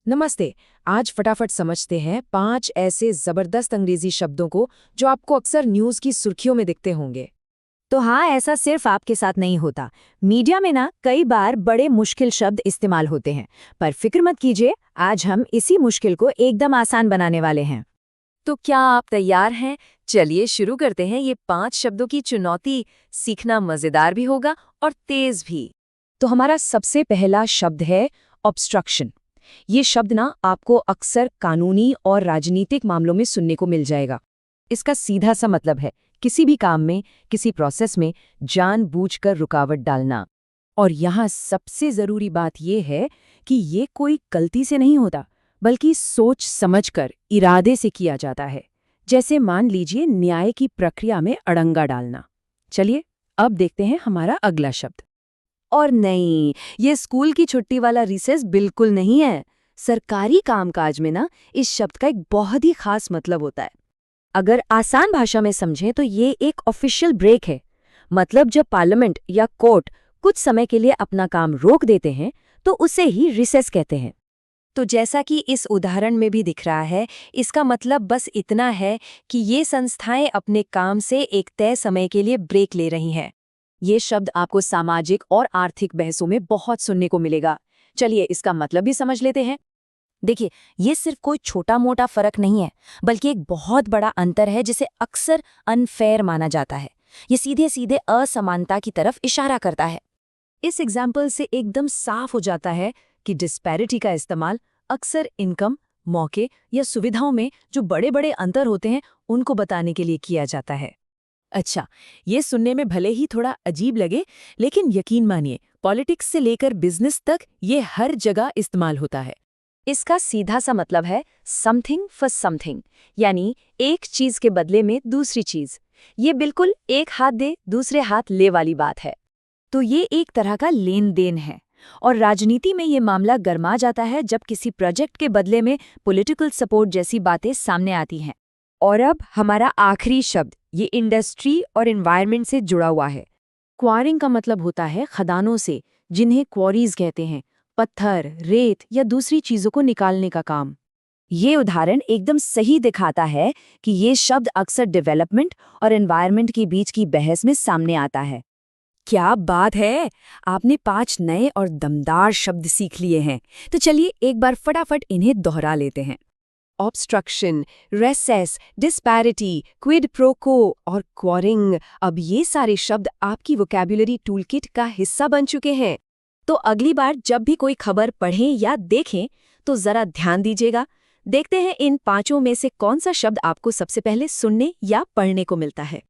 नमस्ते। आज फटाफट समझते हैं 5 ऐसे जबरदस्त अंग्रेजी शब्दों को जो आपको अक्सर न्यूज़ की सुर्खियों में दिखते होंगे। तो हाँ, ऐसा सिर्फ आपके साथ नहीं होता। मीडिया में ना कई बार बड़े मुश्किल शब्द इस्तेमाल होते हैं, पर फिक्र मत कीजिए, आज हम इसी मुश्किल को एकदम आसान बनाने वाले हैं। तो क्या आप तैयार हैं? चलिए शुरू करते हैं। ये 5 शब्दों की चुनौती सीखना मजेदार भी होगा और तेज भी। तो हमारा सबसे पहला शब्द है ऑब्स्ट्रक्शन। ये शब्द ना आपको अक्सर कानूनी और राजनीतिक मामलों में सुनने को मिल जाएगा। इसका सीधा सा मतलब है किसी भी काम में, किसी प्रोसेस में जानबूझकर रुकावट डालना। और यहाँ सबसे जरूरी बात यह है कि ये कोई गलती से नहीं होता, बल्कि सोच समझकर इरादे से किया जाता है। जैसे मान लीजिए न्याय की प्रक्रिया में अड़ंगा डालना। चलिए अब देखते हैं हमारा अगला शब्द। और नहीं, ये स्कूल की छुट्टी वाला रिसेस बिल्कुल नहीं है। सरकारी कामकाज में ना इस शब्द का एक बहुत ही खास मतलब होता है। अगर आसान भाषा में समझें तो ये एक ऑफिशियल ब्रेक है। मतलब जब पार्लियामेंट या कोर्ट कुछ समय के लिए अपना काम रोक देते हैं तो उसे ही रिसेस कहते हैं। तो जैसा कि इस उदाहरण में भी दिख रहा है, इसका मतलब बस इतना है कि ये संस्थाएं अपने काम से एक तय समय के लिए ब्रेक ले रही हैं। ये शब्द आपको सामाजिक और आर्थिक बहसों में बहुत सुनने को मिलेगा। चलिए इसका मतलब भी समझ लेते हैं। देखिए, ये सिर्फ कोई छोटा मोटा फर्क नहीं है, बल्कि एक बहुत बड़ा अंतर है जिसे अक्सर अनफेयर माना जाता है। ये सीधे सीधे असमानता की तरफ इशारा करता है। इस एग्जाम्पल से एकदम साफ हो जाता है कि डिस्पैरिटी का इस्तेमाल अक्सर इनकम, मौके या सुविधाओं में जो बड़े बड़े अंतर होते हैं उनको बताने के लिए किया जाता है। अच्छा, ये सुनने में भले ही थोड़ा अजीब लगे, लेकिन यकीन मानिए, पॉलिटिक्स से लेकर बिजनेस तक ये हर जगह इस्तेमाल होता है। इसका सीधा सा मतलब है समथिंग फॉर समथिंग, यानी एक चीज के बदले में दूसरी चीज। ये बिल्कुल एक हाथ दे दूसरे हाथ ले वाली बात है। तो ये एक तरह का लेन देन है। और राजनीति में ये मामला गर्मा जाता है जब किसी प्रोजेक्ट के बदले में पॉलिटिकल सपोर्ट जैसी बातें सामने आती हैं। और अब हमारा आखिरी शब्द, ये इंडस्ट्री और एनवायरनमेंट से जुड़ा हुआ है। क्वारिंग का मतलब होता है खदानों से, जिन्हें क्वारीज कहते हैं, पत्थर, रेत या दूसरी चीजों को निकालने का काम। ये उदाहरण एकदम सही दिखाता है कि ये शब्द अक्सर डेवलपमेंट और एनवायरनमेंट के बीच की बहस में सामने आता है। क्या बात है! आपने 5 नए और दमदार शब्द सीख लिए हैं। तो चलिए एक बार फटाफट इन्हें दोहरा लेते हैं। Obstruction, races, disparity, quid pro quo और क्वारिंग। अब ये सारे शब्द आपकी वोकैब्युलरी टूलकिट का हिस्सा बन चुके हैं। तो अगली बार जब भी कोई खबर पढ़ें या देखें तो जरा ध्यान दीजिएगा। देखते हैं इन 5 में से कौन सा शब्द आपको सबसे पहले सुनने या पढ़ने को मिलता है।